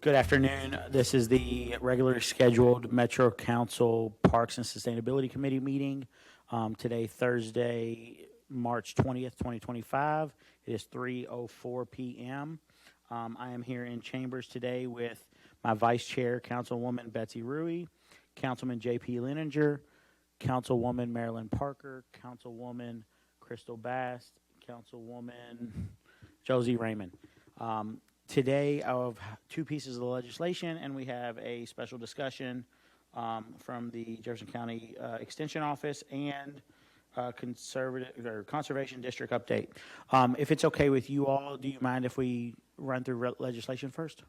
Good afternoon. This is the regularly scheduled Metro Council Parks and Sustainability Committee meeting. Today, Thursday, March 20th, 2025. It is 3:04 p.m. I am here in chambers today with my Vice Chair, Councilwoman Betsy Rui, Councilman J.P. Leninger, Councilwoman Marilyn Parker, Councilwoman Crystal Bass, Councilwoman Josie Raymond. Today, I have two pieces of legislation, and we have a special discussion from the Jefferson County Extension Office and Conservation District update. If it's okay with you all, do you mind if we run through legislation first?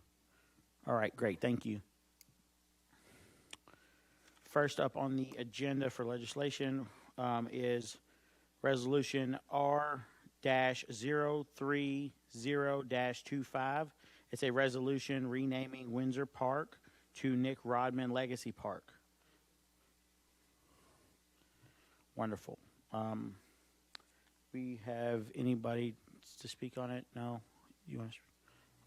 All right, great, thank you. First up on the agenda for legislation is Resolution R-030-25. It's a resolution renaming Windsor Park to Nick Rodman Legacy Park. Wonderful. We have anybody to speak on it? No? You want to?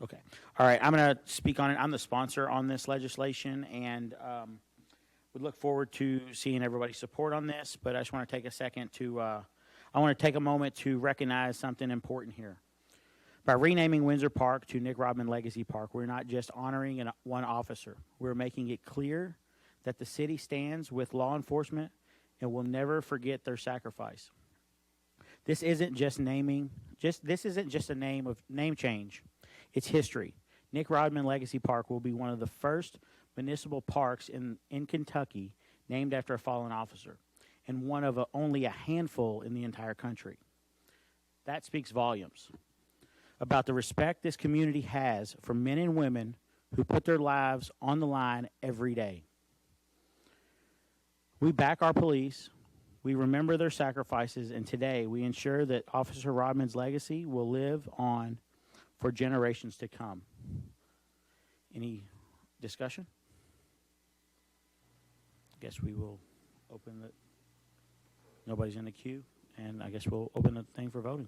Okay. All right, I'm going to speak on it. I'm the sponsor on this legislation, and we look forward to seeing everybody's support on this, but I just want to take a second to I want to take a moment to recognize something important here. By renaming Windsor Park to Nick Rodman Legacy Park, we're not just honoring one officer. We're making it clear that the city stands with law enforcement and will never forget their sacrifice. This isn't just a name change. It's history. Nick Rodman Legacy Park will be one of the first municipal parks in Kentucky named after a fallen officer, and one of only a handful in the entire country. That speaks volumes about the respect this community has for men and women who put their lives on the line every day. We back our police, we remember their sacrifices, and today we ensure that Officer Rodman's legacy will live on for generations to come. Any discussion? I guess we will open the... Nobody's in the queue, and I guess we'll open the thing for voting.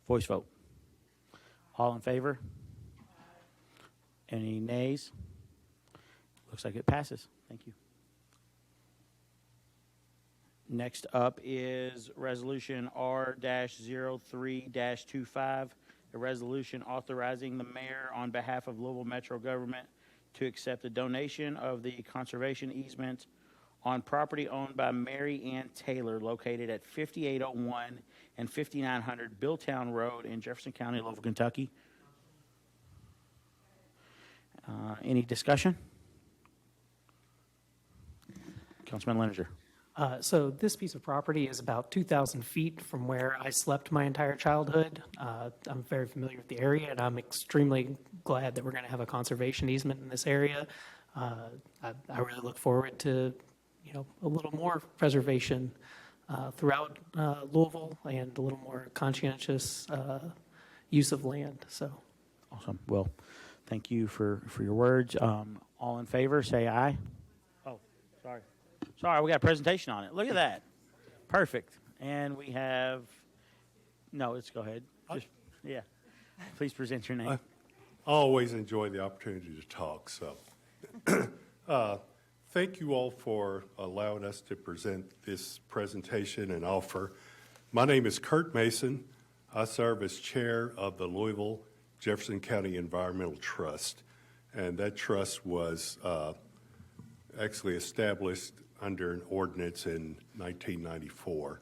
Voice vote. All in favor? Any nays? Looks like it passes. Thank you. Next up is Resolution R-03-25, a resolution authorizing the mayor on behalf of Louisville Metro government to accept the donation of the conservation easement on property owned by Mary Ann Taylor, located at 5801 and 5900 Billtown Road in Jefferson County, Louisville, Kentucky. Any discussion? Councilman Leninger. So this piece of property is about 2,000 feet from where I slept my entire childhood. I'm very familiar with the area, and I'm extremely glad that we're going to have a conservation easement in this area. I really look forward to, a little more preservation throughout Louisville and a little more conscientious use of land. So, awesome. Well, thank you for your words. All in favor, say aye. Oh, sorry. Sorry, we got a presentation on it. Look at that. Perfect. And we have, no, let's go ahead. Just, yeah. Please present your name. I always enjoy the opportunity to talk. So thank you all for allowing us to present this presentation and offer. My name is Kurt Mason. I serve as chair of the Louisville Jefferson County Environmental Trust. And that trust was actually established under an ordinance in 1994.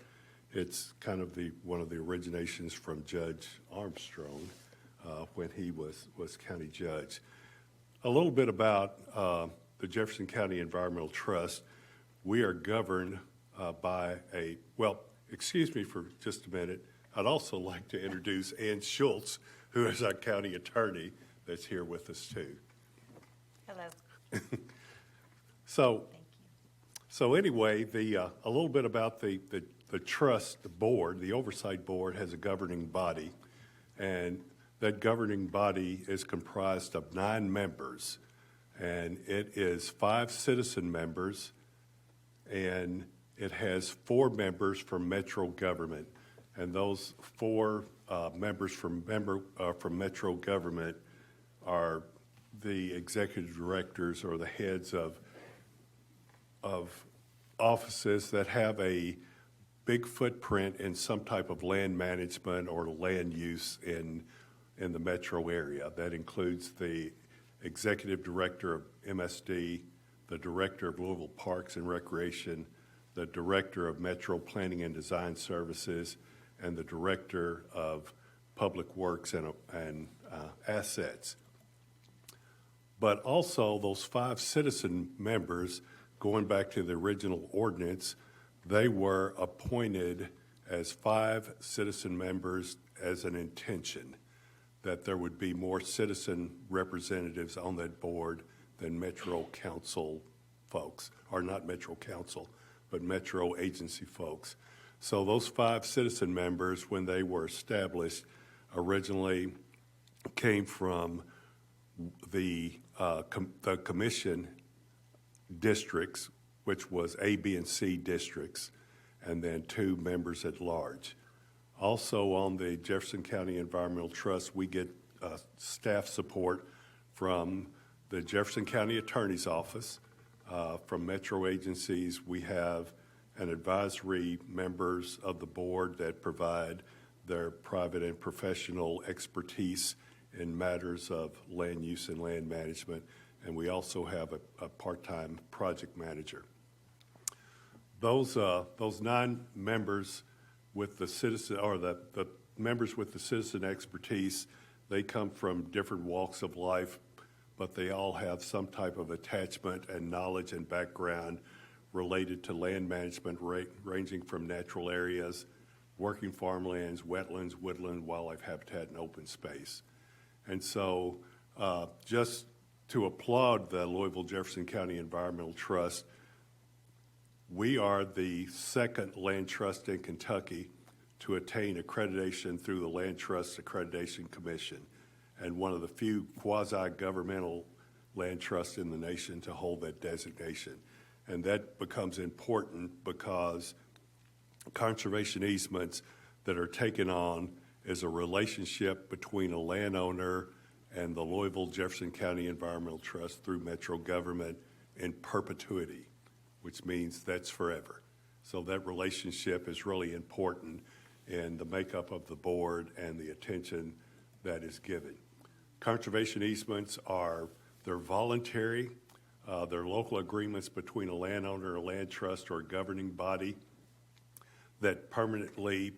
It's kind of one of the originations from Judge Armstrong when he was county judge. A little bit about the Jefferson County Environmental Trust. We are governed by excuse me for just a minute. I'd also like to introduce Ann Schultz, who is our county attorney that's here with us too. Hello. So anyway, a little bit about the trust, the board, the oversight board has a governing body, and that governing body is comprised of 9 members, and it is 5 citizen members, and it has 4 members from Metro government. And those four members from Metro government are the executive directors or the heads of offices that have a big footprint in some type of land management or land use in the metro area. That includes the executive director of MSD, the director of Louisville Parks and Recreation, the director of Metro Planning and Design Services, and the director of Public Works and Assets. But also those 5 citizen members, going back to the original ordinance, they were appointed as 5 citizen members as an intention, that there would be more citizen representatives on that board than Metro Council folks, or not Metro Council, but Metro agency folks. So those 5 citizen members, when they were established, originally came from the commission districts, which was A, B, and C districts, and then 2 members at large. Also on the Jefferson County Environmental Trust, we get staff support from the Jefferson County Attorney's Office. From Metro agencies, we have an advisory members of the board that provide their private and professional expertise in matters of land use and land management, and we also have a part-time project manager. Those 9 members with the citizen, or the members with the citizen expertise, they come from different walks of life, but they all have some type of attachment and knowledge and background related to land management, ranging from natural areas, working farmlands, wetlands, woodland, wildlife habitat, and open space. And so just to applaud the Louisville Jefferson County Environmental Trust, we are the 2nd land trust in Kentucky to attain accreditation through the Land Trust Accreditation Commission, and one of the few quasi-governmental land trusts in the nation to hold that designation. And that becomes important because conservation easements that are taken on is a relationship between a landowner and the Louisville Jefferson County Environmental Trust through Metro government in perpetuity, which means that's forever. So that relationship is really important in the makeup of the board and the attention that is given. Conservation easements they're voluntary. They're local agreements between a landowner, a land trust, or a governing body that permanently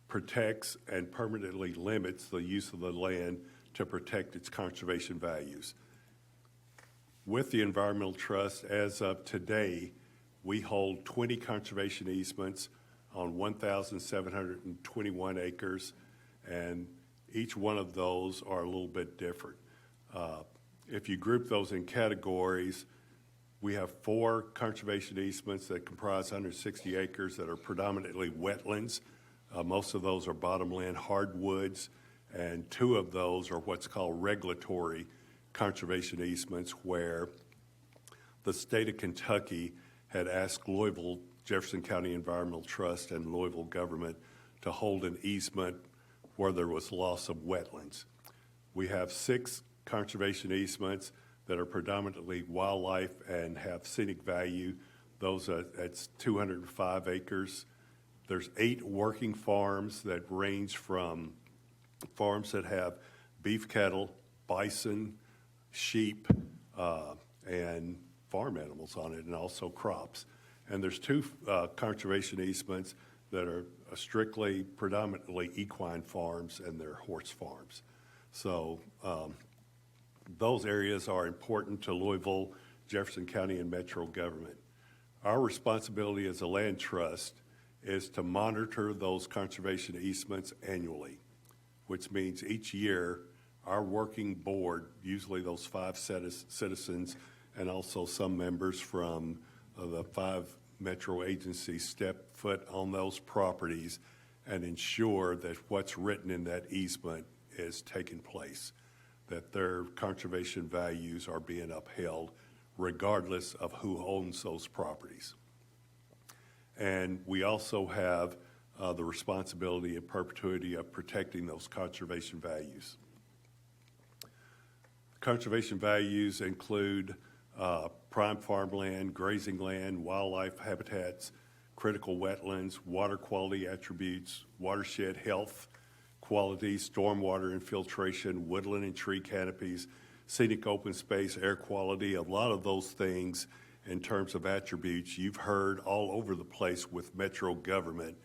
protects and permanently limits the use of the land to protect its conservation values. With the Environmental Trust, as of today, we hold 20 conservation easements on 1,721 acres, and each one of those are a little bit different. If you group those in categories, we have 4 conservation easements that comprise 160 acres that are predominantly wetlands. Most of those are bottomland hardwoods, and 2 of those are what's called regulatory conservation easements, where the state of Kentucky had asked Louisville Jefferson County Environmental Trust and Louisville government to hold an easement where there was loss of wetlands. We have 6 conservation easements that are predominantly wildlife and have scenic value. That's 205 acres. There's 8 working farms that range from farms that have beef cattle, bison, sheep, and farm animals on it, and also crops. And there's 2 conservation easements that are strictly, predominantly equine farms, and they're horse farms. So those areas are important to Louisville, Jefferson County, and Metro government. Our responsibility as a land trust is to monitor those conservation easements annually, which means each year our working board, usually those 5 citizens and also some members from the 5 Metro agencies, step foot on those properties and ensure that what's written in that easement is taking place, that their conservation values are being upheld regardless of who owns those properties. And we also have the responsibility and perpetuity of protecting those conservation values. Conservation values include prime farmland, grazing land, wildlife habitats, critical wetlands, water quality attributes, watershed health quality, stormwater infiltration, woodland and tree canopies, scenic open space, air quality, a lot of those things in terms of attributes you've heard all over the place with metro government,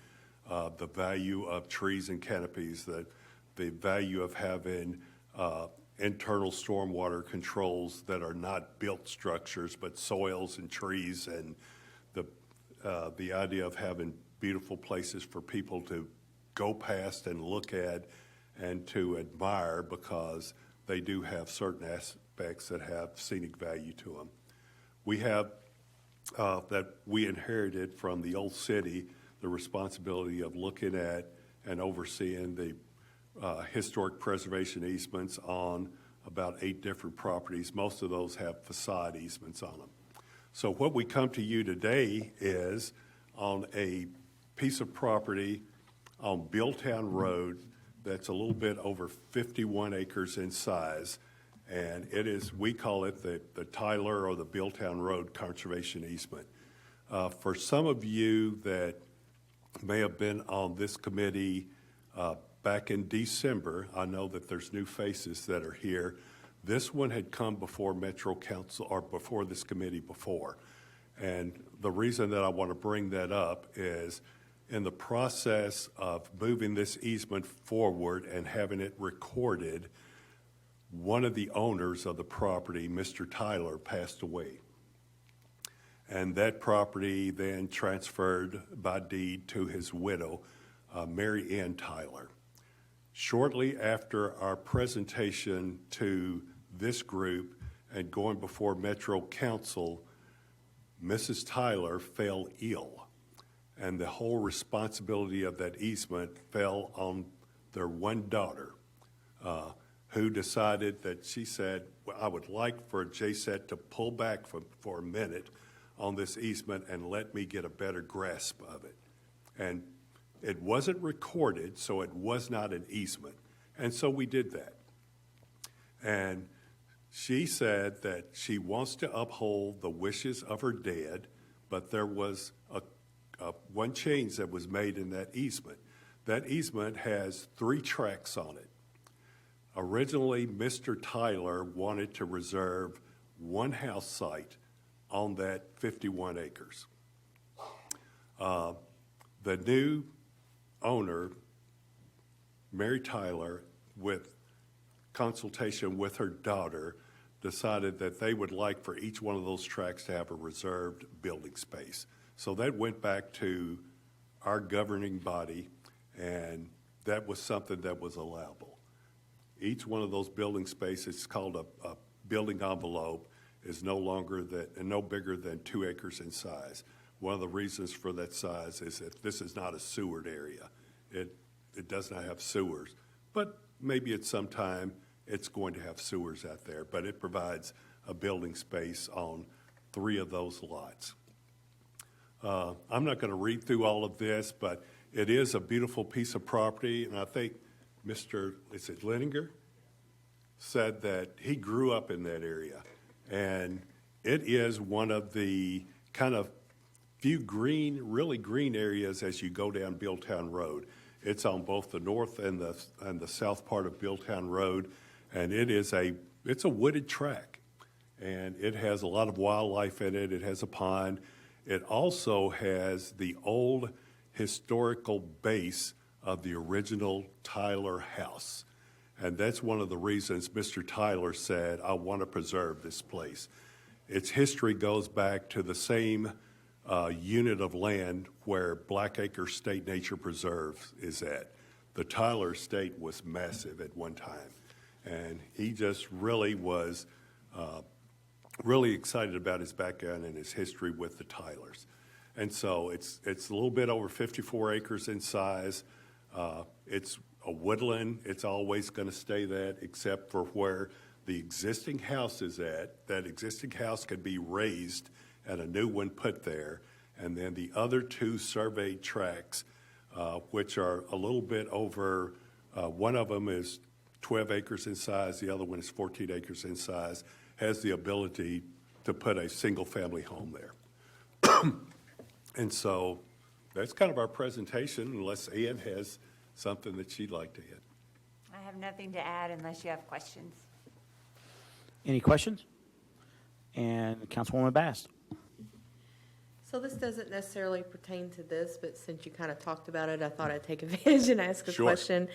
the value of trees and canopies, the value of having internal stormwater controls that are not built structures but soils and trees, and the idea of having beautiful places for people to go past and look at and to admire because they do have certain aspects that have scenic value to them. We have that we inherited from the old city the responsibility of looking at and overseeing the historic preservation easements on about 8 different properties. Most of those have facade easements on them. So what we come to you today is on a piece of property on Billtown Road that's a little bit over 51 acres in size, and it is, we call it the Tyler or the Billtown Road Conservation Easement. For some of you that may have been on this committee back in December, I know that there's new faces that are here. This one had come before Metro Council or before this committee before. And the reason that I want to bring that up is in the process of moving this easement forward and having it recorded, one of the owners of the property, Mr. Tyler, passed away. And that property then transferred by deed to his widow, Mary Ann Tyler. Shortly after our presentation to this group and going before Metro Council, Mrs. Tyler fell ill, and the whole responsibility of that easement fell on their one daughter, who decided that she said, well, I would like for JSET to pull back for a minute on this easement and let me get a better grasp of it. And it wasn't recorded, so it was not an easement. And so we did that. And she said that she wants to uphold the wishes of her dad, but there was one change that was made in that easement. That easement has 3 tracks on it. Originally, Mr. Tyler wanted to reserve one house site on that 51 acres. The new owner, Mary Tyler, with consultation with her daughter, decided that they would like for each one of those tracts to have a reserved building space. So that went back to our governing body, and that was something that was allowable. Each one of those building spaces, called a building envelope, is no bigger than 2 acres in size. One of the reasons for that size is that this is not a sewered area. It does not have sewers, but maybe at some time it's going to have sewers out there, but it provides a building space on 3 of those lots. I'm not going to read through all of this, but it is a beautiful piece of property, and I think Mr. Leninger said that he grew up in that area, and it is one of the kind of few really green areas as you go down Billtown Road. It's on both the north and the south part of Billtown Road, and it's a wooded track, and it has a lot of wildlife in it. It has a pond. It also has the old historical base of the original Tyler house. And that's one of the reasons Mr. Tyler said, I want to preserve this place. Its history goes back to the same unit of land where Blackacre State Nature Preserve is at. The Tyler estate was massive at one time. And he just really was really excited about his background and his history with the Tylers. And so it's a little bit over 54 acres in size. It's a woodland. It's always going to stay that, except for where the existing house is at. That existing house could be raised and a new one put there. And then the other 2 surveyed tracts which are a little bit over, one of them is 12 acres in size, the other one is 14 acres in size, has the ability to put a single-family home there. And so that's kind of our presentation, unless Ann has something that she'd like to hit. I have nothing to add unless you have questions. Any questions? And Councilwoman Bass. So this doesn't necessarily pertain to this, but since you kind of talked about it, I thought I'd take advantage and ask a Sure. question.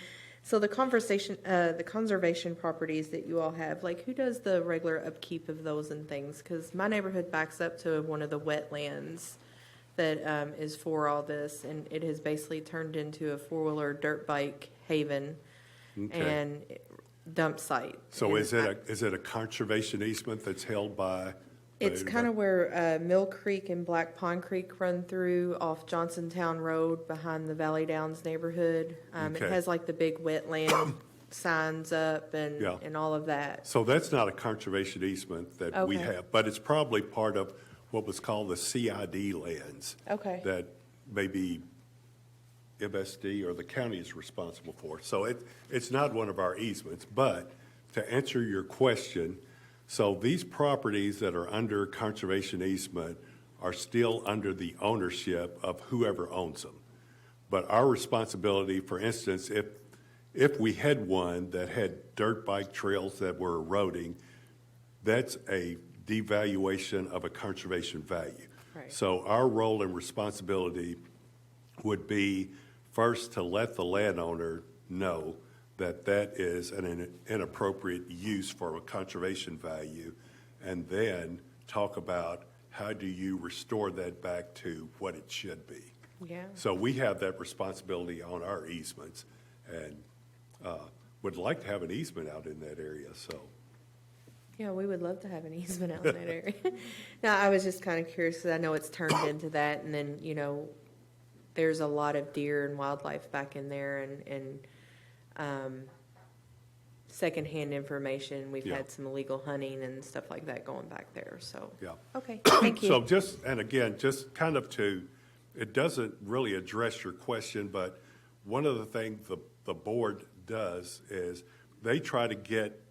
So the conservation properties that you all have, like who does the regular upkeep of those and things? Because my neighborhood backs up to one of the wetlands that is for all this, and it has basically turned into a four-wheeler dirt bike haven Okay. and dump site. So And is it a conservation easement that's held by? It's kind of where Mill Creek and Black Pond Creek run through off Johnsontown Road behind the Valley Downs neighborhood. It Okay. has like the big wetland signs up Yeah. and all of that. So that's not a conservation easement that we Okay. have, but it's probably part of what was called the CID lands. Okay. That maybe MSD or the county is responsible for. So it's not one of our easements, but to answer your question, so these properties that are under conservation easement are still under the ownership of whoever owns them. But our responsibility, for instance, if we had one that had dirt bike trails that were eroding, that's a devaluation of a conservation value. Right. So our role and responsibility would be first to let the landowner know that that is an inappropriate use for a conservation value, and then talk about how do you restore that back to what it should be. Yeah. So we have that responsibility on our easements, and would like to have an easement out in that area, so. Yeah, we would love to have an easement out in that area. No, I was just kind of curious because I know it's turned into that, and then, there's a lot of deer and wildlife back in there and secondhand information. We've Yeah. had some illegal hunting and stuff like that going back there, so. Yeah. Okay, thank you. So just, and again, just kind of it doesn't really address your question, but one of the things the board does is they try to get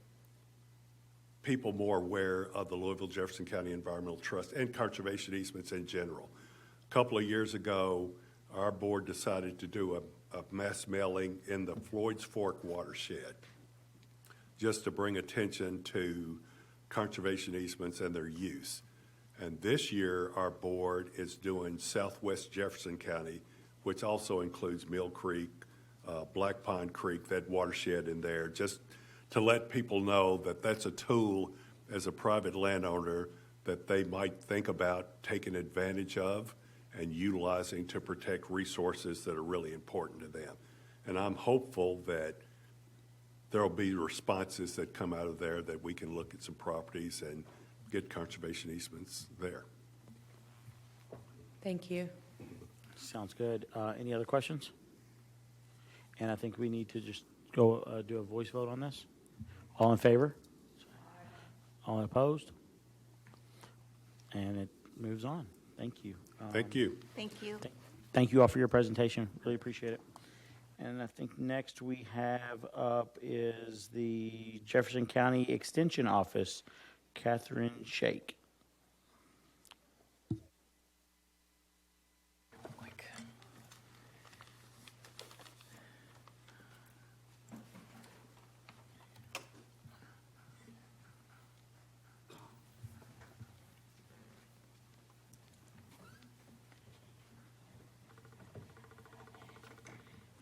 people more aware of the Louisville Jefferson County Environmental Trust and conservation easements in general. A couple of years ago, our board decided to do a mass mailing in the Floyd's Fork watershed, just to bring attention to conservation easements and their use. And this year, our board is doing Southwest Jefferson County, which also includes Mill Creek, Black Pond Creek, that watershed in there, just to let people know that that's a tool as a private landowner that they might think about taking advantage of and utilizing to protect resources that are really important to them. And I'm hopeful that there'll be responses that come out of there that we can look at some properties and get conservation easements there. Thank you. Sounds good. Any other questions? And I think we need to just go do a voice vote on this. All in favor? All opposed? And it moves on. Thank you. Thank you. Thank you. Thank you all for your presentation. Really appreciate it. And I think next we have up is the Jefferson County Extension Office, Catherine Shake.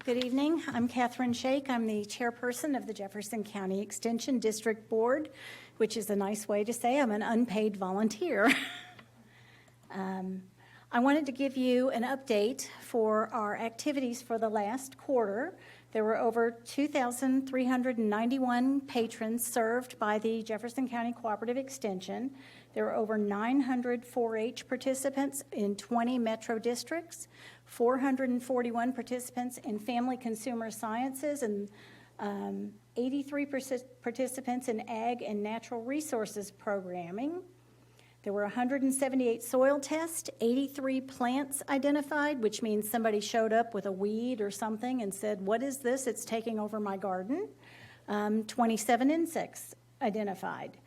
Good evening. I'm Catherine Shake. I'm the chairperson of the Jefferson County Extension District Board, which is a nice way to say I'm an unpaid volunteer. I wanted to give you an update for our activities for the last quarter. There were over 2,391 patrons served by the Jefferson County Cooperative Extension. There were over 900 4-H participants in 20 metro districts, 441 participants in family consumer sciences, and 83 participants in ag and natural resources programming. There were 178 soil tests, 83 plants identified, which means somebody showed up with a weed or something and said, "What is this? It's taking over my garden." 27 insects identified.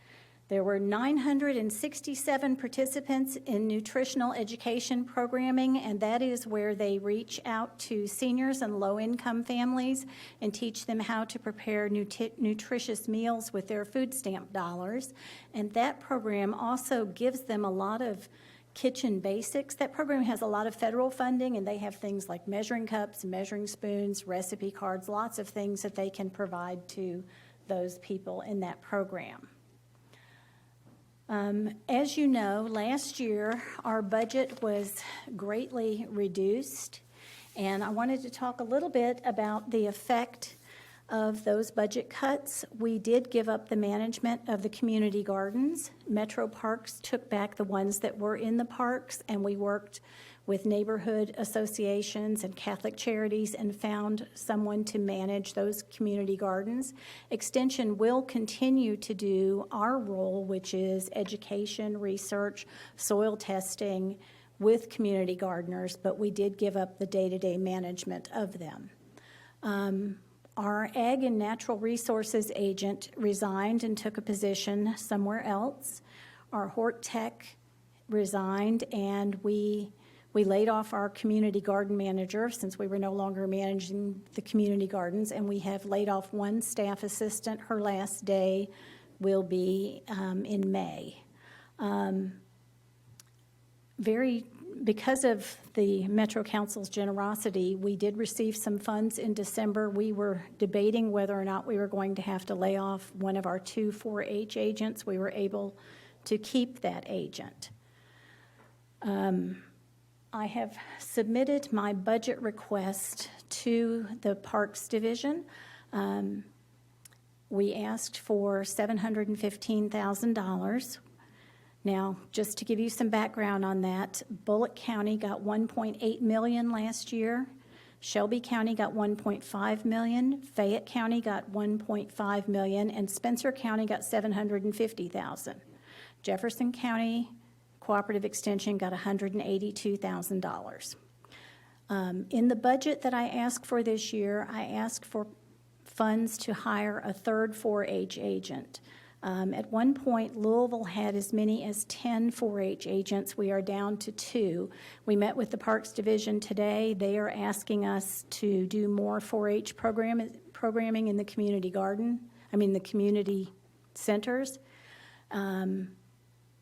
There were 967 participants in nutritional education programming, and that is where they reach out to seniors and low-income families and teach them how to prepare nutritious meals with their food stamp dollars. And that program also gives them a lot of kitchen basics. That program has a lot of federal funding, and they have things like measuring cups, measuring spoons, recipe cards, lots of things that they can provide to those people in that program. As you know, last year, our budget was greatly reduced, and I wanted to talk a little bit about the effect of those budget cuts. We did give up the management of the community gardens. Metro Parks took back the ones that were in the parks, and we worked with neighborhood associations and Catholic charities and found someone to manage those community gardens. Extension will continue to do our role, which is education, research, soil testing with community gardeners, but we did give up the day-to-day management of them. Our Ag and Natural Resources agent resigned and took a position somewhere else. Our Hort Tech resigned, and we laid off our community garden manager since we were no longer managing the community gardens, and we have laid off one staff assistant. Her last day will be in May. Because of the Metro Council's generosity, we did receive some funds in December. We were debating whether or not we were going to have to lay off one of our 2 4-H agents. We were able to keep that agent. I have submitted my budget request to the Parks Division. We asked for $715,000. Now, just to give you some background on that, Bullock County got $1.8 million last year. Shelby County got $1.5 million. Fayette County got $1.5 million, and Spencer County got $750,000. Jefferson County Cooperative Extension got $182,000. In the budget that I asked for this year, I asked for funds to hire a third 4-H agent. At one point, Louisville had as many as 10 4-H agents. We are down to 2. We met with the Parks Division today. They are asking us to do more 4-H programming in the community the community centers.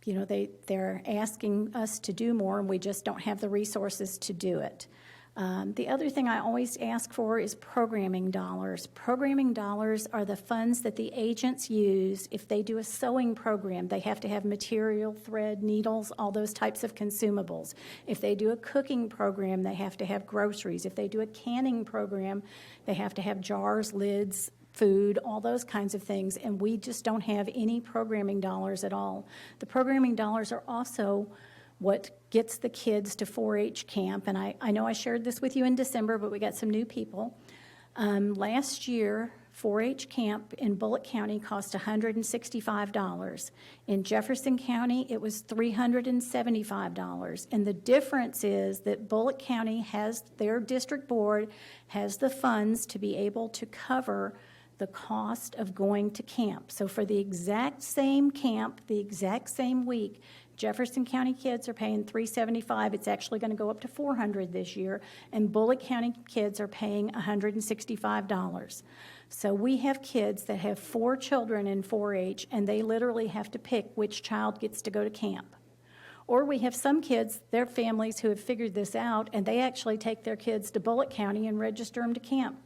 They're asking us to do more, and we just don't have the resources to do it. The other thing I always ask for is programming dollars. Programming dollars are the funds that the agents use. If they do a sewing program, they have to have material, thread, needles, all those types of consumables. If they do a cooking program, they have to have groceries. If they do a canning program, they have to have jars, lids, food, all those kinds of things, and we just don't have any programming dollars at all. The programming dollars are also what gets the kids to 4-H camp, and I know I shared this with you in December, but we got some new people. Last year, 4-H camp in Bullock County cost $165. In Jefferson County, it was $375. And the difference is that Bullock County has, their district board has the funds to be able to cover the cost of going to camp. So for the exact same camp, the exact same week, Jefferson County kids are paying $375. It's actually going to go up to $400 this year, and Bullock County kids are paying $165. So we have kids that have 4 children in 4-H, and they literally have to pick which child gets to go to camp. Or we have some kids, their families who have figured this out, and they actually take their kids to Bullock County and register them to camp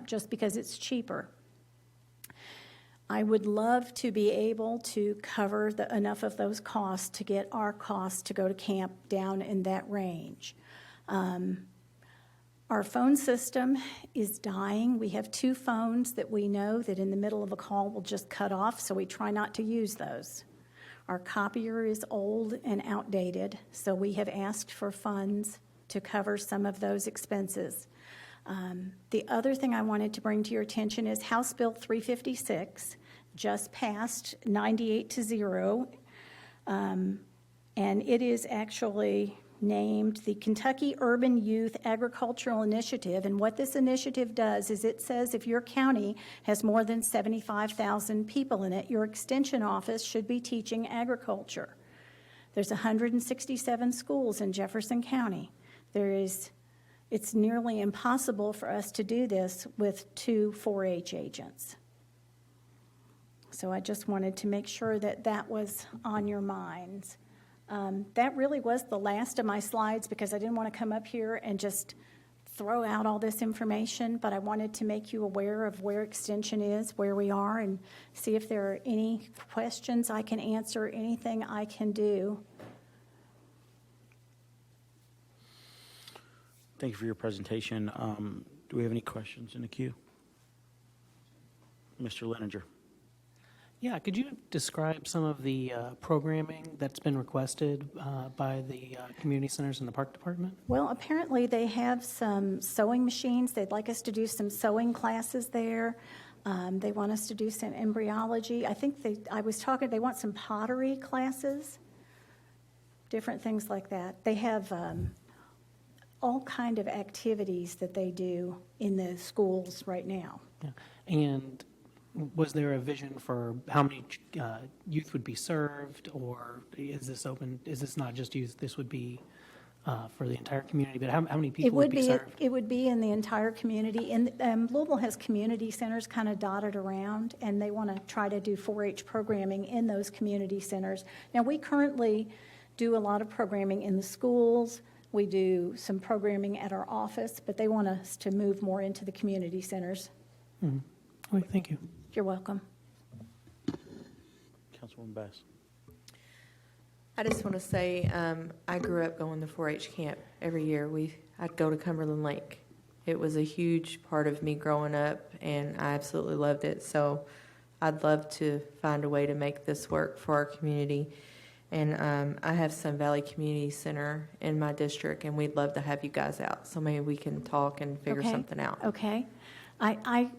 just because it's cheaper. I would love to be able to cover enough of those costs to get our costs to go to camp down in that range. Our phone system is dying. We have 2 phones that we know that in the middle of a call will just cut off, so we try not to use those. Our copier is old and outdated, so we have asked for funds to cover some of those expenses. The other thing I wanted to bring to your attention is House Bill 356 just passed 98-0. And it is actually named the Kentucky Urban Youth Agricultural Initiative. And what this initiative does is it says if your county has more than 75,000 people in it, your extension office should be teaching agriculture. There's 167 schools in Jefferson County. It's nearly impossible for us to do this with 2 4-H agents. So I just wanted to make sure that that was on your minds. That really was the last of my slides because I didn't want to come up here and just throw out all this information, but I wanted to make you aware of where Extension is, where we are, and see if there are any questions I can answer, anything I can do. Thank you for your presentation. Do we have any questions in the queue? Mr. Leninger. Yeah, could you describe some of the programming that's been requested by the community centers and the park department? Well, apparently they have some sewing machines. They'd like us to do some sewing classes there. They want us to do some embryology. I think they want some pottery classes, different things like that. They have all kind of activities that they do in the schools right now. Yeah. And was there a vision for how many youth would be served, or is this open? Is this not just youth? This would be for the entire community, but how many people would be served? It would be in the entire community. And Louisville has community centers kind of dotted around, and they want to try to do 4-H programming in those community centers. Now, we currently do a lot of programming in the schools. We do some programming at our office, but they want us to move more into the community centers. Mm-hmm. All right, thank you. You're welcome. Councilwoman Bass. I just want to say, I grew up going to 4-H camp every year. I'd go to Cumberland Lake. It was a huge part of me growing up, and I absolutely loved it. So I'd love to find a way to make this work for our community. And I have Sun Valley Community Center in my district, and we'd love to have you guys out. So maybe we can talk and figure something out. Okay. I'm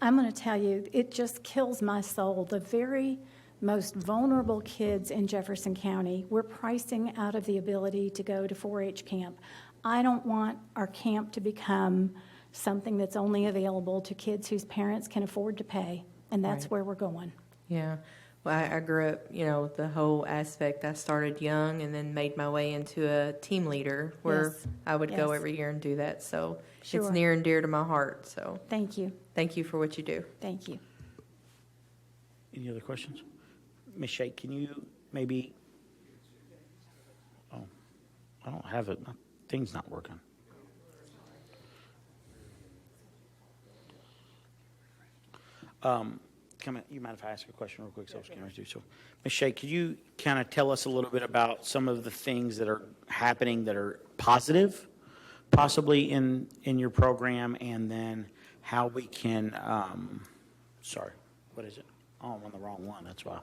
going to tell you, it just kills my soul. The very most vulnerable kids in Jefferson County, we're pricing out of the ability to go to 4-H camp. I don't want our camp to become something that's only available to kids whose parents can afford to pay, and that's Right. where we're going. Yeah. Well, I grew up, the whole aspect. I started young and then made my way into a team leader where Yes. I would go Yes. every year and do that. So Sure. it's near and dear to my heart. So Thank you. thank you for what you do. Thank you. Any other questions? Ms. Shake, can you maybe, oh, I don't have it. My thing's not working. You mind if I ask a question real quick? So I was getting ready to do so. Ms. Shea, could you kind of tell us a little bit about some of the things that are happening that are positive, possibly in your program, and then how we can, sorry, what is it? Oh, I'm on the wrong one, that's why.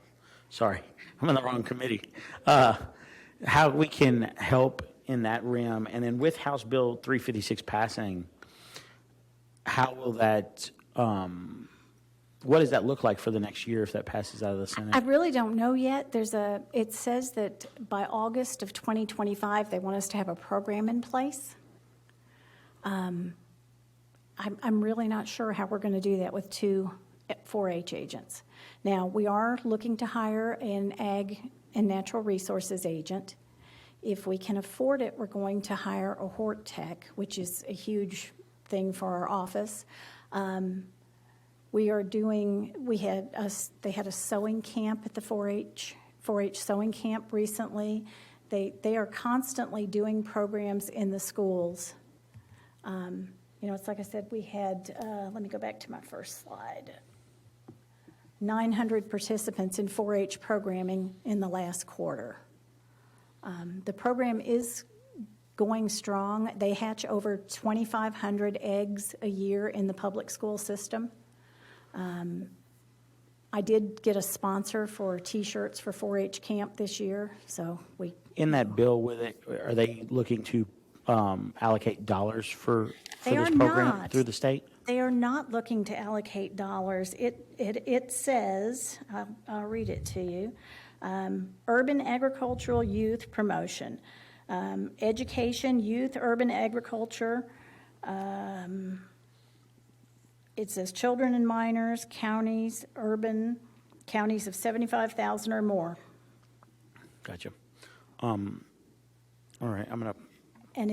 Sorry, I'm on the wrong committee. How we can help in that realm, and then with House Bill 356 passing, how will that, what does that look like for the next year if that passes out of the Senate? I really don't know yet. It says that by August of 2025, they want us to have a program in place. I'm really not sure how we're going to do that with 2 4-H agents. Now, we are looking to hire an ag and natural resources agent. If we can afford it, we're going to hire a hort tech, which is a huge thing for our office. They had a sewing camp at the 4-H sewing camp recently. They are constantly doing programs in the schools. It's like I said, we had, let me go back to my first slide, 900 participants in 4-H programming in the last quarter. The program is going strong. They hatch over 2,500 eggs a year in the public school system. I did get a sponsor for T-shirts for 4-H camp this year, so we. In that bill with it, are they looking to allocate dollars for They this are program not. through the state? They are not looking to allocate dollars. It says, I'll read it to you. Urban agricultural youth promotion, education, youth, urban agriculture. It says children and minors, counties, urban, counties of 75,000 or more. Gotcha. All right, I'm gonna, And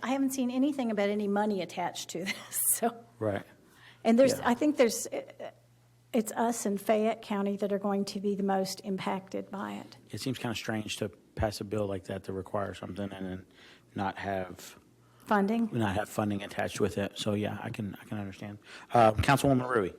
I haven't seen anything about any money attached to this, so. right. And Yeah. I think it's us in Fayette County that are going to be the most impacted by it. It seems kind of strange to pass a bill like that to require something and then not have Funding? funding attached with it. So yeah, I can understand. Councilwoman Rui.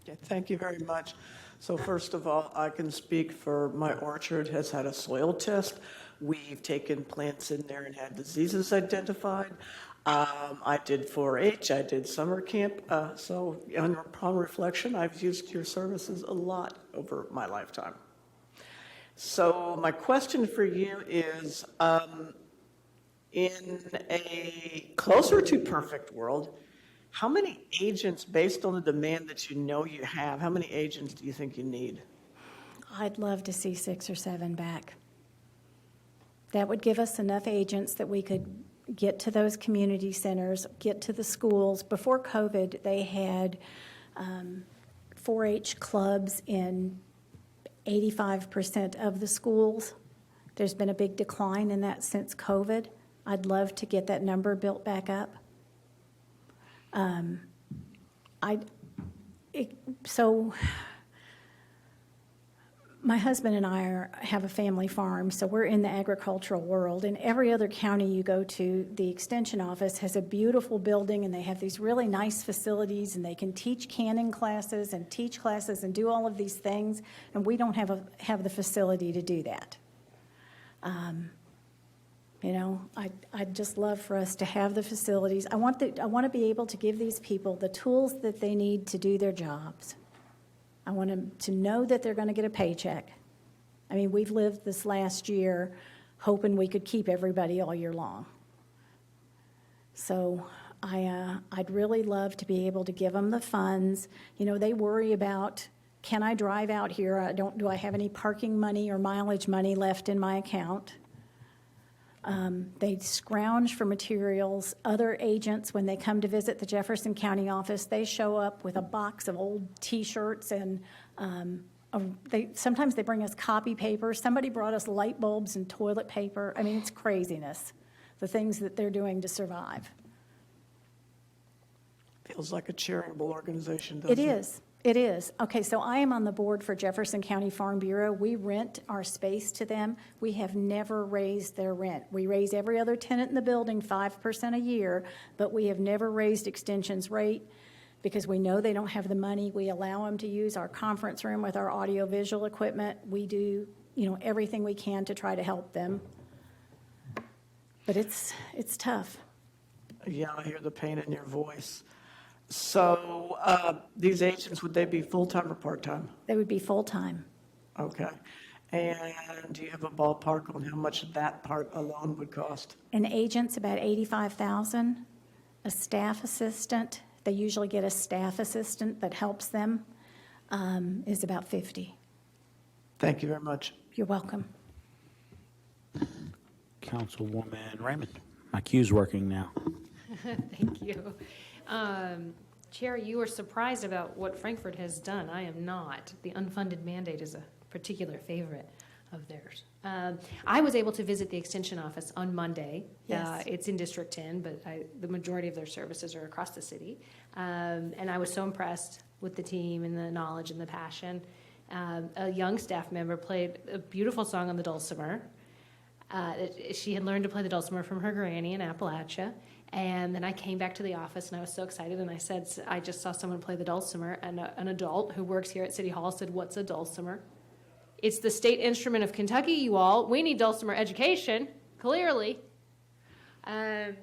Yeah, thank you very much. So first of all, I can speak for my orchard has had a soil test. We've taken plants in there and had diseases identified. I did 4-H, I did summer camp. So upon reflection, I've used your services a lot over my lifetime. So my question for you is, in a closer to perfect world, how many agents, based on the demand that you know you have, how many agents do you think you need? I'd love to see 6 or 7 back. That would give us enough agents that we could get to those community centers, get to the schools. Before COVID, they had 4-H clubs in 85% of the schools. There's been a big decline in that since COVID. I'd love to get that number built back up. So my husband and I have a family farm, so we're in the agricultural world. In every other county you go to, the extension office has a beautiful building, and they have these really nice facilities, and they can teach canning classes and teach classes and do all of these things, and we don't have the facility to do that. You know, I'd just love for us to have the facilities. I want to be able to give these people the tools that they need to do their jobs. I want them to know that they're going to get a paycheck. I mean, we've lived this last year hoping we could keep everybody all year long. So I'd really love to be able to give them the funds. You know, they worry about, can I drive out here? Do I have any parking money or mileage money left in my account? They scrounge for materials. Other agents, when they come to visit the Jefferson County office, they show up with a box of old T-shirts, and sometimes they bring us copy paper. Somebody brought us light bulbs and toilet paper. I mean, it's craziness, the things that they're doing to survive. Feels like a charitable organization, doesn't it? It is. It is. Okay, so I am on the board for Jefferson County Farm Bureau. We rent our space to them. We have never raised their rent. We raise every other tenant in the building 5% a year, but we have never raised Extension's rate because we know they don't have the money. We allow them to use our conference room with our audiovisual equipment. We do, you know, everything we can to try to help them. But it's tough. Yeah, I hear the pain in your voice. So these agents, would they be full-time or part-time? They would be full-time. Okay. And do you have a ballpark on how much that part alone would cost? An agent's about $85,000. A staff assistant, they usually get a staff assistant that helps them, is about $50,000. Thank you very much. You're welcome. Councilwoman Raymond. My cue's working now. Thank you. Chair, you were surprised about what Frankfurt has done. I am not. The unfunded mandate is a particular favorite of theirs. I was able to visit the Extension office on Monday. Yes. It's in District 10, but the majority of their services are across the city. And I was so impressed with the team and the knowledge and the passion. A young staff member played a beautiful song on the dulcimer. She had learned to play the dulcimer from her granny in Appalachia. And then I came back to the office, and I was so excited, and I said, I just saw someone play the dulcimer, and an adult who works here at City Hall said, what's a dulcimer? It's the state instrument of Kentucky, you all. We need dulcimer education, clearly. And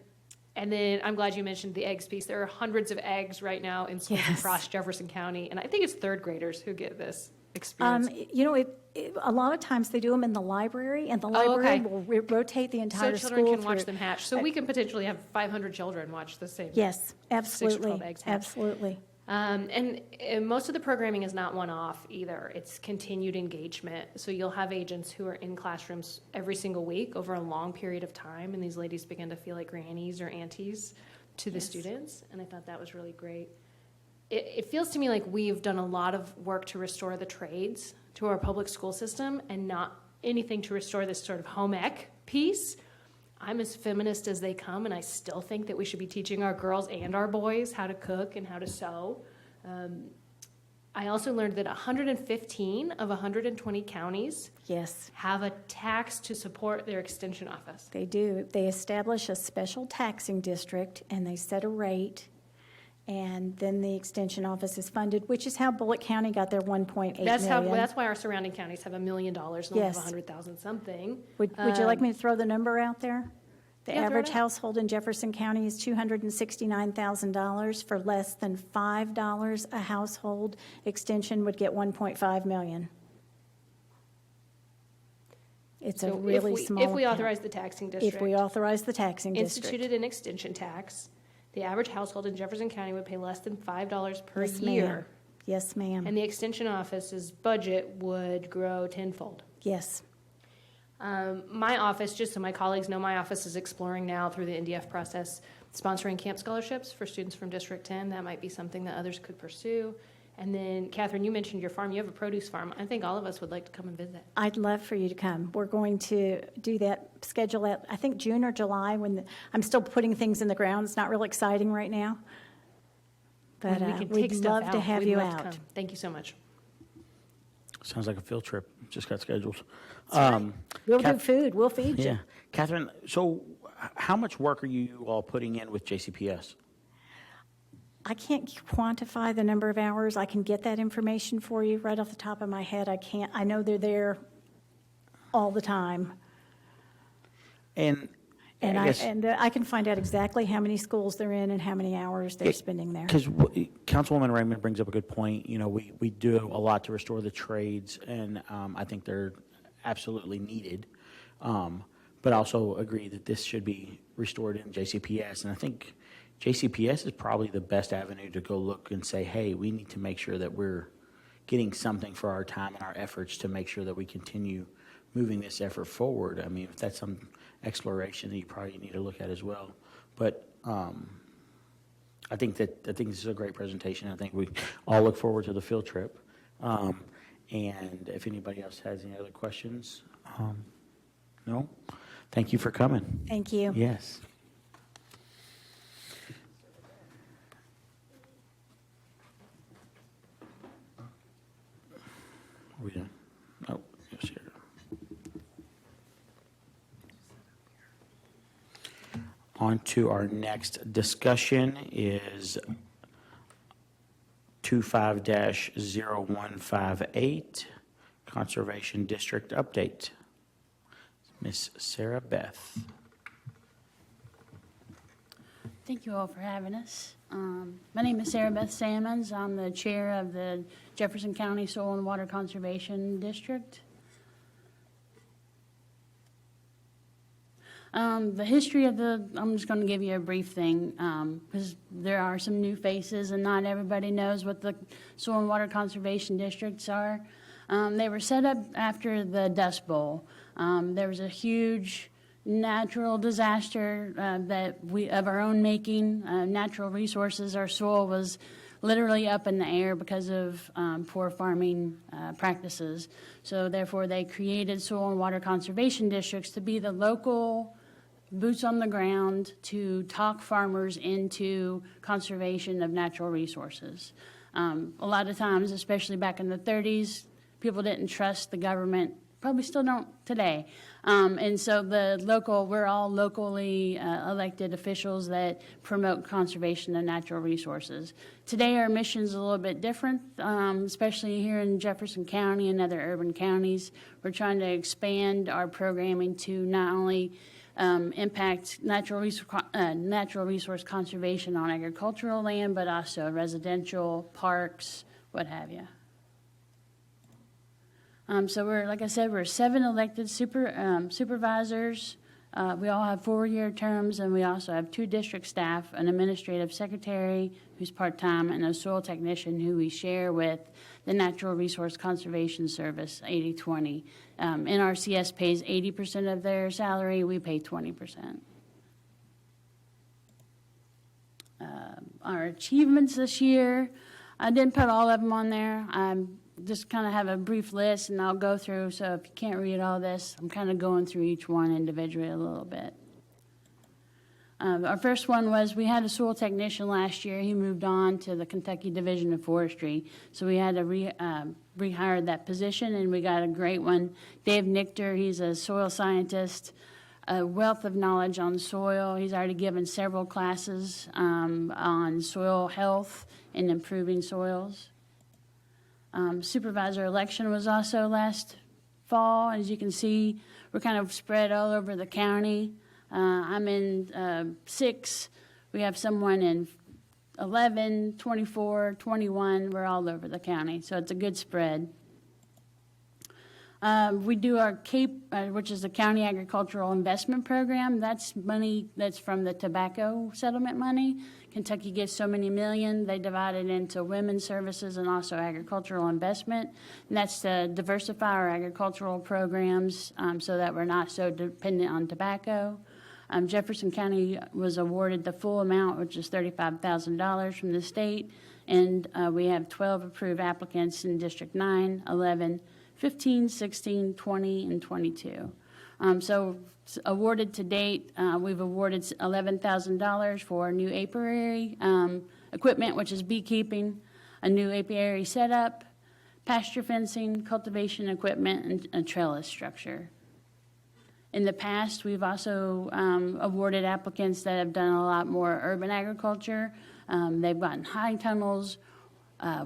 then I'm glad you mentioned the eggs piece. There are hundreds of eggs right now in schools Yes. across Jefferson County, and I think it's third graders who get this experience. You know, a lot of times they do them in the library, and the library will rotate the So entire school children can watch through. them hatch. So we can potentially have 500 children watch the same. Yes, 12 absolutely, eggs hatch. absolutely. And most of the programming is not one-off either. It's continued engagement. So you'll have agents who are in classrooms every single week over a long period of time, and these ladies begin to feel like grannies or aunties to the students, and I thought that was really great. It feels to me like we've done a lot of work to restore the trades to our public school system and not anything to restore this sort of home ec piece. I'm as feminist as they come, and I still think that we should be teaching our girls and our boys how to cook and how to sew. I also learned that 115 of 120 counties Yes, have a tax to support their extension office. they do. They establish a special taxing district, and they set a rate, and then the extension office is funded, which is how Bullitt County got their 1.8 million. That's why our surrounding counties have $1 million and only have Yes. 100,000 something. Would you like me to throw the number out there? The Yeah, throw it average out. household in Jefferson County is $269,000. For less than $5 a household, extension would get 1.5 million. It's a So really small If we account. authorize the taxing If we district, authorize the taxing district. instituted an extension tax, the average household in Jefferson County would pay less than $5 per Yes, ma'am. year. Yes, ma'am. And the extension office's budget would grow tenfold. Yes. My office, just so my colleagues know, my office is exploring now through the NDF process, sponsoring camp scholarships for students from District 10. That might be something that others could pursue. And then, Catherine, you mentioned your farm. You have a produce farm. I think all of us would like to come and visit. I'd love for you to come. We're going to do that, schedule that, I think June or July, I'm still putting things in the ground. It's not real exciting right now. But When we can we'd take stuff love to out, have we'd you love to out. come. Thank you so much. Sounds like a field trip. Just got scheduled. We'll do Kath- food, we'll feed you. Yeah. Catherine, so how much work are you all putting in with JCPS? I can't quantify the number of hours. I can get that information for you right off the top of my head. I can't, I know they're there all the time. And And I guess, I can find out exactly how many schools they're in and how many hours they're spending there. because Councilwoman Raymond brings up a good point. You know, we do a lot to restore the trades, and I think they're absolutely needed. But also agree that this should be restored in JCPS. And I think JCPS is probably the best avenue to go look and say, hey, we need to make sure that we're getting something for our time and our efforts to make sure that we continue moving this effort forward. I mean, if that's some exploration that you probably need to look at as well. But I think this is a great presentation. I think we all look forward to the field trip. And if anybody else has any other questions, no? Thank you for coming. Thank you. Yes. Are we done? Oh, yes, here. On to our next discussion is 25-0158, Conservation District Update. Miss Sarah Beth. Thank you all for having us. My name is Sarah Beth Sammons. I'm the chair of the Jefferson County Soil and Water Conservation District. The history of I'm just going to give you a brief thing because there are some new faces and not everybody knows what the Soil and Water Conservation Districts are. They were set up after the Dust Bowl. There was a huge natural disaster of our own making, natural resources. Our soil was literally up in the air because of poor farming practices. So therefore, they created soil and water conservation districts to be the local boots on the ground to talk farmers into conservation of natural resources. A lot of times, especially back in the 30s, people didn't trust the government. Probably still don't today. And so we're all locally elected officials that promote conservation of natural resources. Today, our mission is a little bit different, especially here in Jefferson County and other urban counties. We're trying to expand our programming to not only impact natural resource conservation on agricultural land, but also residential, parks, what have you. So like I said, we're 7 elected supervisors. We all have 4-year terms, and we also have 2 district staff, an administrative secretary who's part-time, and a soil technician who we share with the Natural Resource Conservation Service, 80/20. NRCS pays 80% of their salary, we pay 20%. Our achievements this year, I didn't put all of them on there. Just kind of have a brief list, and I'll go through, so if you can't read all this, I'm kind of going through each one individually a little bit. Our first one was we had a soil technician last year. He moved on to the Kentucky Division of Forestry, so we had to rehire that position, and we got a great one. Dave Nichter, he's a soil scientist, a wealth of knowledge on soil. He's already given several classes on soil health and improving soils. Supervisor election was also last fall. As you can see, we're kind of spread all over the county. I'm in 6. We have someone in 11, 24, 21. We're all over the county, so it's a good spread. We do our CAPE, which is the County Agricultural Investment Program. That's money that's from the tobacco settlement money. Kentucky gets so many million. They divide it into women's services and also agricultural investment. And that's to diversify our agricultural programs so that we're not so dependent on tobacco. Jefferson County was awarded the full amount, which is $35,000 from the state. And we have 12 approved applicants in District 9, 11, 15, 16, 20, and 22. So awarded to date, we've awarded $11,000 for new apiary equipment, which is beekeeping, a new apiary setup, pasture fencing, cultivation equipment, and a trellis structure. In the past, we've also awarded applicants that have done a lot more urban agriculture. They've gotten high tunnels,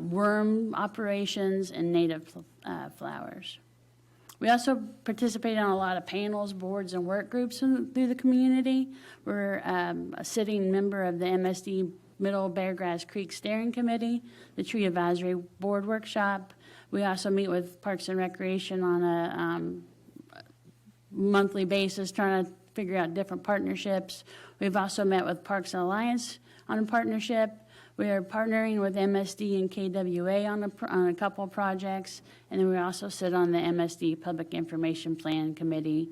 worm operations, and native flowers. We also participate on a lot of panels, boards, and work groups through the community. We're a sitting member of the MSD Middle Beargrass Creek Steering Committee, the Tree Advisory Board Workshop. We also meet with Parks and Recreation on a monthly basis, trying to figure out different partnerships. We've also met with Parks and Alliance on a partnership. We are partnering with MSD and KWA on a couple of projects, and then we also sit on the MSD Public Information Plan Committee.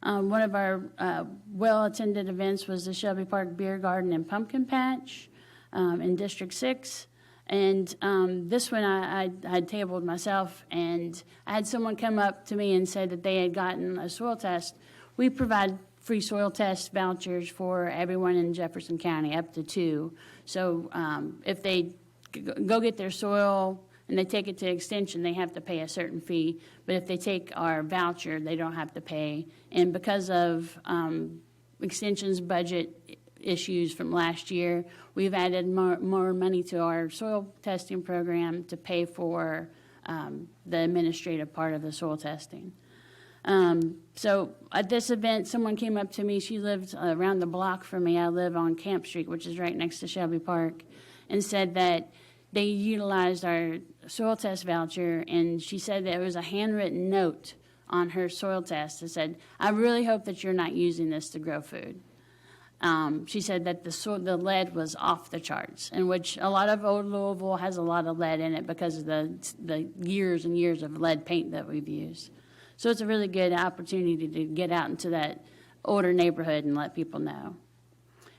One of our well-attended events was the Shelby Park Beer Garden and Pumpkin Patch in District 6. And this one I had tabled myself, and I had someone come up to me and say that they had gotten a soil test. We provide free soil test vouchers for everyone in Jefferson County, up to 2. So if they go get their soil and they take it to Extension, they have to pay a certain fee. But if they take our voucher, they don't have to pay. And because of Extension's budget issues from last year, we've added more money to our soil testing program to pay for the administrative part of the soil testing. So at this event, someone came up to me. She lived around the block from me. I live on Camp Street, which is right next to Shelby Park, and said that they utilized our soil test voucher, and she said that it was a handwritten note on her soil test that said, "I really hope that you're not using this to grow food." She said that the lead was off the charts, in which a lot of old Louisville has a lot of lead in it because of the years and years of lead paint that we've used. So it's a really good opportunity to get out into that older neighborhood and let people know.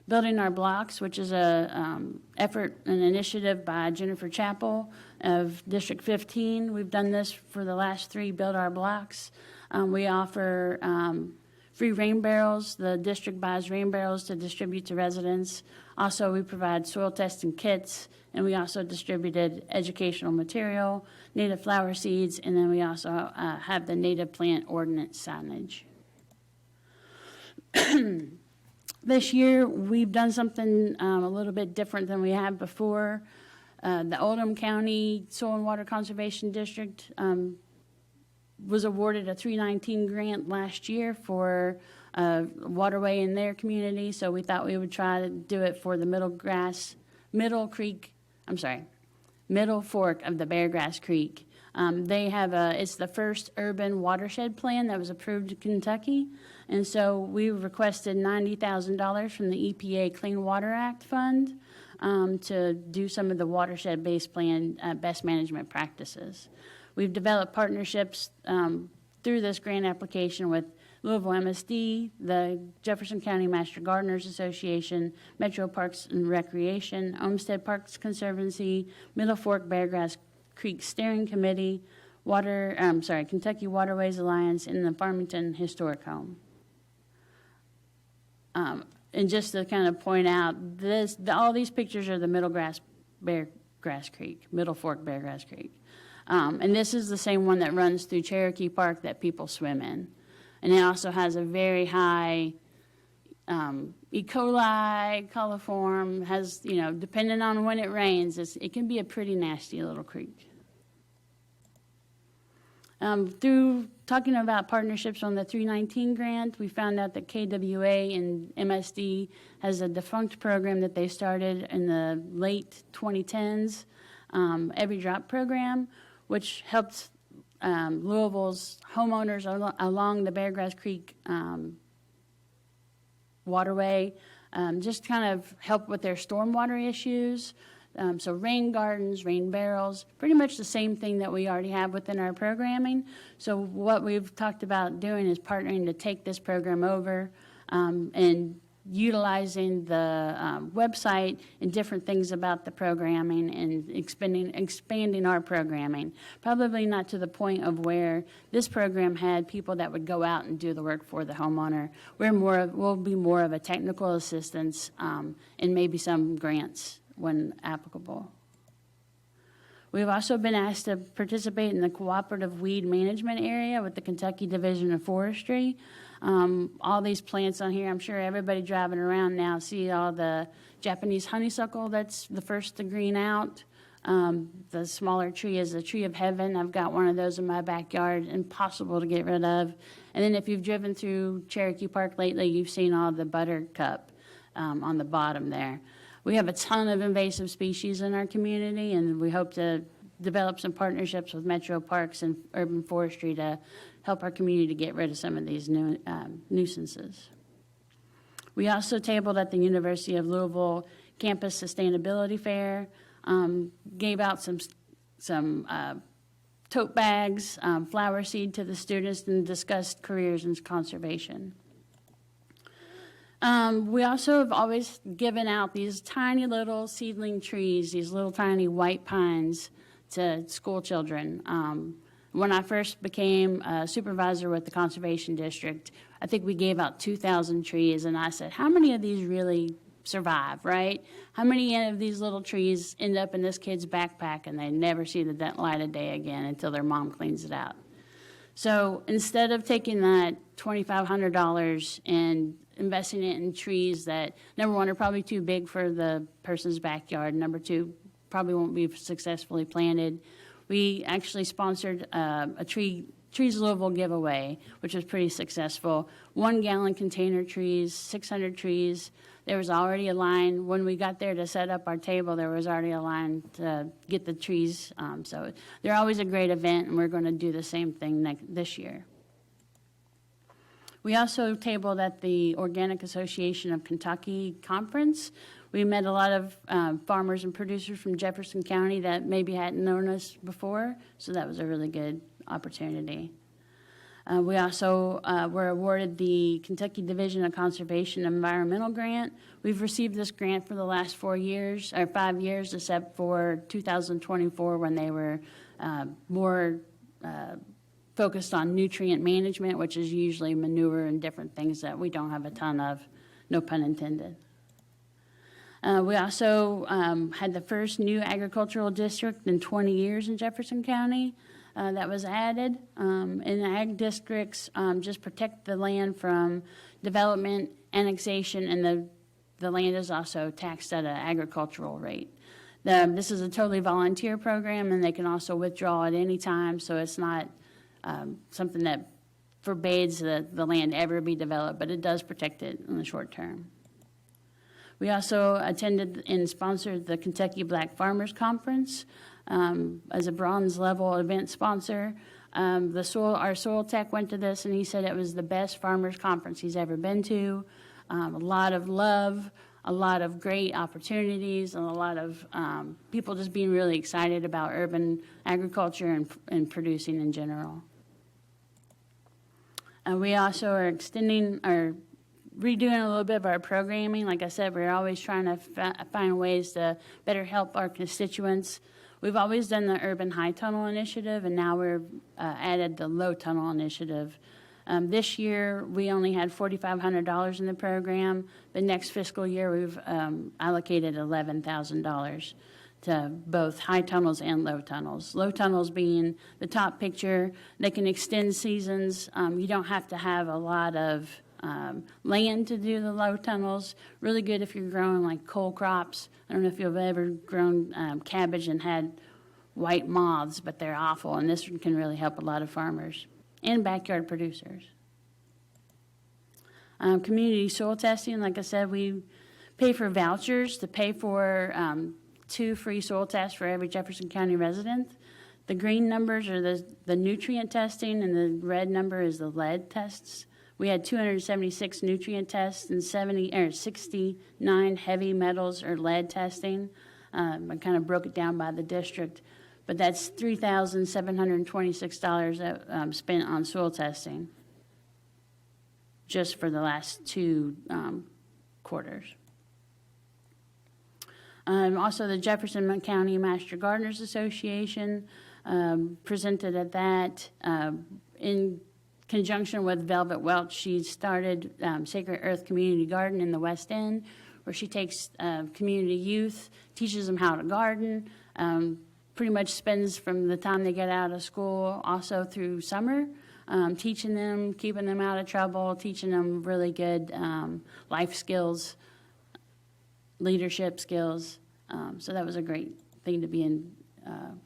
Building Our Blocks, which is an initiative by Jennifer Chappell of District 15. We've done this for the last 3 Build Our Blocks. We offer free rain barrels. The district buys rain barrels to distribute to residents. Also, we provide soil testing kits, and we also distributed educational material, native flower seeds, and then we also have the native plant ordinance signage. This year, we've done something a little bit different than we have before. The Oldham County Soil and Water Conservation District was awarded a 319 grant last year for a waterway in their community, so we thought we would try to do it for the Middle Fork of the Beargrass Creek. It's the first urban watershed plan that was approved in Kentucky. And so we requested $90,000 from the EPA Clean Water Act Fund to do some of the watershed-based plan best management practices. We've developed partnerships through this grant application with Louisville MSD, the Jefferson County Master Gardeners Association, Metro Parks and Recreation, Olmsted Parks Conservancy, Middle Fork Beargrass Creek Steering Committee, Kentucky Waterways Alliance, and the Farmington Historic Home. And just to kind of point out, all these pictures are the Middle Fork Beargrass Creek. And this is the same one that runs through Cherokee Park that people swim in. And it also has a very high E. coli, coliform, depending on when it rains, it can be a pretty nasty little creek. Through talking about partnerships on the 319 grant, we found out that KWA and MSD has a defunct program that they started in the late 2010s, Every Drop program, which helped Louisville's homeowners along the Beargrass Creek waterway just kind of help with their stormwater issues. So rain gardens, rain barrels, pretty much the same thing that we already have within our programming. So what we've talked about doing is partnering to take this program over and utilizing the website and different things about the programming and expanding our programming. Probably not to the point of where this program had people that would go out and do the work for the homeowner. We'll be more of a technical assistance and maybe some grants when applicable. We've also been asked to participate in the cooperative weed management area with the Kentucky Division of Forestry. All these plants on here, I'm sure everybody driving around now see all the Japanese honeysuckle that's the first to green out. The smaller tree is the tree of heaven. I've got one of those in my backyard, impossible to get rid of. And then if you've driven through Cherokee Park lately, you've seen all the buttercup on the bottom there. We have a ton of invasive species in our community, and we hope to develop some partnerships with Metro Parks and Urban Forestry to help our community to get rid of some of these nuisances. We also tabled at the University of Louisville Campus Sustainability Fair, gave out some tote bags, flower seed to the students, and discussed careers in conservation. We also have always given out these tiny little seedling trees, these little tiny white pines to school children. When I first became a supervisor with the Conservation District, I think we gave out 2,000 trees, and I said, how many of these really survive, right? How many of these little trees end up in this kid's backpack and they never see the light of day again until their mom cleans it out? So instead of taking that $2,500 and investing it in trees that, number one, are probably too big for the person's backyard, number two, probably won't be successfully planted, we actually sponsored a Trees Louisville giveaway, which was pretty successful. 1 gallon container trees, 600 trees. There was already a line. When we got there to set up our table, there was already a line to get the trees. So they're always a great event, and we're going to do the same thing this year. We also tabled at the Organic Association of Kentucky conference. We met a lot of farmers and producers from Jefferson County that maybe hadn't known us before, so that was a really good opportunity. We also were awarded the Kentucky Division of Conservation Environmental Grant. We've received this grant for the last 5 years, except for 2024 when they were more focused on nutrient management, which is usually manure and different things that we don't have a ton of, no pun intended. We also had the first new agricultural district in 20 years in Jefferson County that was added. And the ag districts just protect the land from development, annexation, and the land is also taxed at an agricultural rate. This is a totally volunteer program, and they can also withdraw at any time, so it's not something that forbids the land ever be developed, but it does protect it in the short term. We also attended and sponsored the Kentucky Black Farmers Conference as a bronze level event sponsor. Our soil tech went to this, and he said it was the best farmers conference he's ever been to. A lot of love, a lot of great opportunities, and a lot of people just being really excited about urban agriculture and producing in general. We also are redoing a little bit of our programming. Like I said, we're always trying to find ways to better help our constituents. We've always done the Urban High Tunnel Initiative, and now we've added the Low Tunnel Initiative. This year, we only had $4,500 in the program. The next fiscal year, we've allocated $11,000 to both high tunnels and low tunnels. Low tunnels being the top picture, they can extend seasons. You don't have to have a lot of land to do the low tunnels. Really good if you're growing like coal crops. I don't know if you've ever grown cabbage and had white moths, but they're awful, and this can really help a lot of farmers and backyard producers. Community soil testing, like I said, we pay for vouchers to pay for 2 free soil tests for every Jefferson County resident. The green numbers are the nutrient testing, and the red number is the lead tests. We had 276 nutrient tests and 69 heavy metals or lead testing. I kind of broke it down by the district, but that's $3,726 spent on soil testing just for the last 2 quarters. Also, the Jefferson County Master Gardeners Association presented at that. In conjunction with Velvet Welch, she started Sacred Earth Community Garden in the West End, where she takes community youth, teaches them how to garden, pretty much spends from the time they get out of school also through summer, teaching them, keeping them out of trouble, teaching them really good life skills, leadership skills. So that was a great thing to be in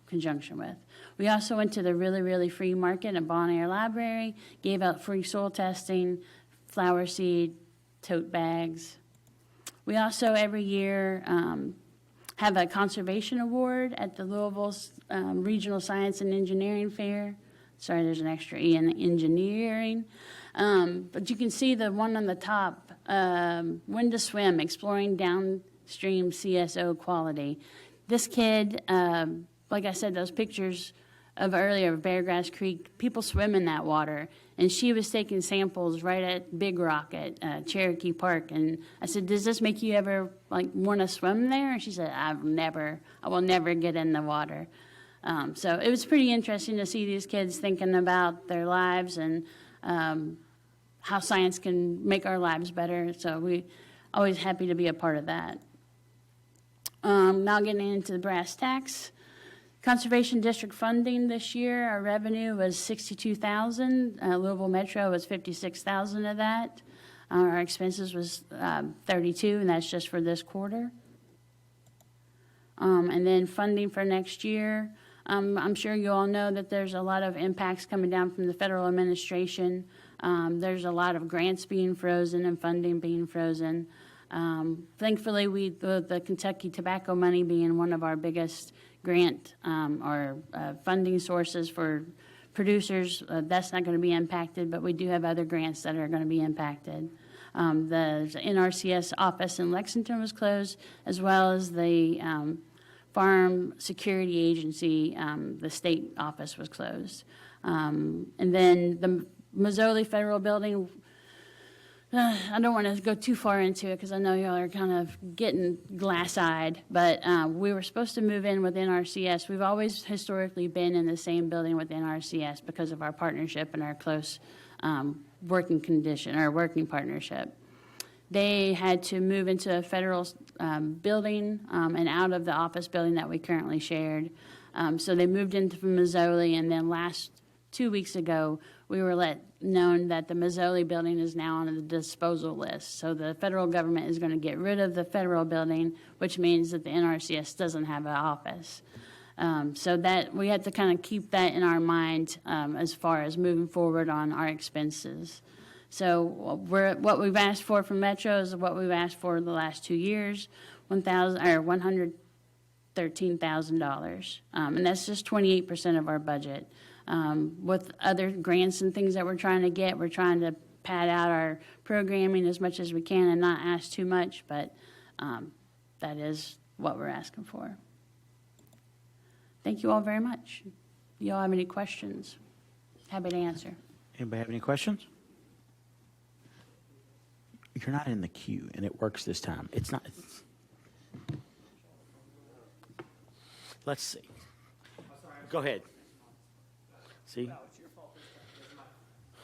conjunction with. We also went to the really free market at Bon Air Library, gave out free soil testing, flower seed, tote bags. We also every year have a conservation award at the Louisville Regional Science and Engineering Fair. Sorry, there's an extra E in engineering. But you can see the one on the top, When to Swim, Exploring Downstream CSO Quality. This kid, like I said, those pictures of earlier of Beargrass Creek, people swim in that water. And she was taking samples right at Big Rock at Cherokee Park. And I said, does this make you ever want to swim there? And she said, I will never get in the water. So it was pretty interesting to see these kids thinking about their lives and how science can make our lives better. So we always happy to be a part of that. Now getting into the brass tacks. Conservation District funding this year, our revenue was $62,000. Louisville Metro was $56,000 of that. Our expenses was $32,000, and that's just for this quarter. And then funding for next year. I'm sure you all know that there's a lot of impacts coming down from the federal administration. There's a lot of grants being frozen and funding being frozen. Thankfully, the Kentucky tobacco money being one of our biggest grant or funding sources for producers, that's not going to be impacted, but we do have other grants that are going to be impacted. The NRCS office in Lexington was closed, as well as the Farm Security Agency, the state office was closed. And then the Mazzoli Federal Building, I don't want to go too far into it because I know y'all are kind of getting glass-eyed, but we were supposed to move in with NRCS. We've always historically been in the same building with NRCS because of our partnership and our close working partnership. They had to move into a federal building and out of the office building that we currently shared. So they moved into Mazzoli, and then 2 weeks ago, we were known that the Mazzoli building is now on the disposal list. So the federal government is going to get rid of the federal building, which means that the NRCS doesn't have an office. So that we have to kind of keep that in our mind as far as moving forward on our expenses. So what we've asked for from Metro is what we've asked for the last 2 years, $113,000. And that's just 28% of our budget. With other grants and things that we're trying to get, we're trying to pad out our programming as much as we can and not ask too much, but that is what we're asking for. Thank you all very much. Do y'all have any questions? Happy to answer. Anybody have any questions? You're not in the queue, and it works this time. It's not. Let's see. Go ahead. See?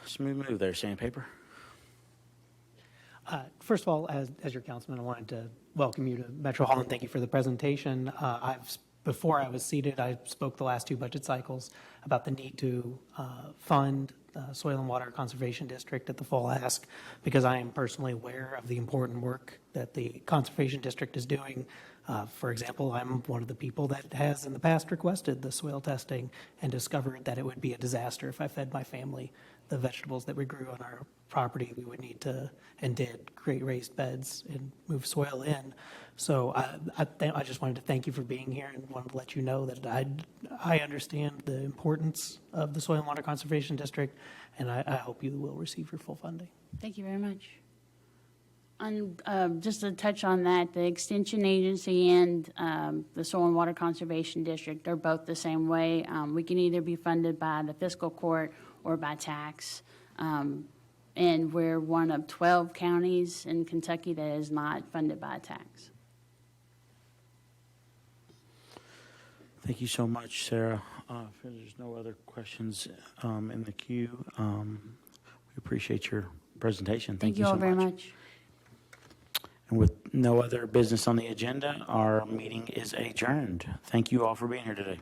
Smooth move there, Sandpaper. First of all, as your councilman, I wanted to welcome you to Metro Hall and thank you for the presentation. Before I was seated, I spoke the last two budget cycles about the need to fund Soil and Water Conservation District at the full ask, because I am personally aware of the important work that the Conservation District is doing. For example, I'm one of the people that has in the past requested the soil testing and discovered that it would be a disaster if I fed my family the vegetables that we grew on our property. We would need to, and did, create raised beds and move soil in. So I just wanted to thank you for being here and wanted to let you know that I understand the importance of the Soil and Water Conservation District, and I hope you will receive your full funding. Thank you very much. Just to touch on that, the Extension Agency and the Soil and Water Conservation District are both the same way. We can either be funded by the fiscal court or by tax. And we're one of 12 counties in Kentucky that is not funded by tax. Thank you so much, Sarah. If there's no other questions in the queue, we appreciate your presentation. Thank you all so very much. much. And with no other business on the agenda, our meeting is adjourned. Thank you all for being here today.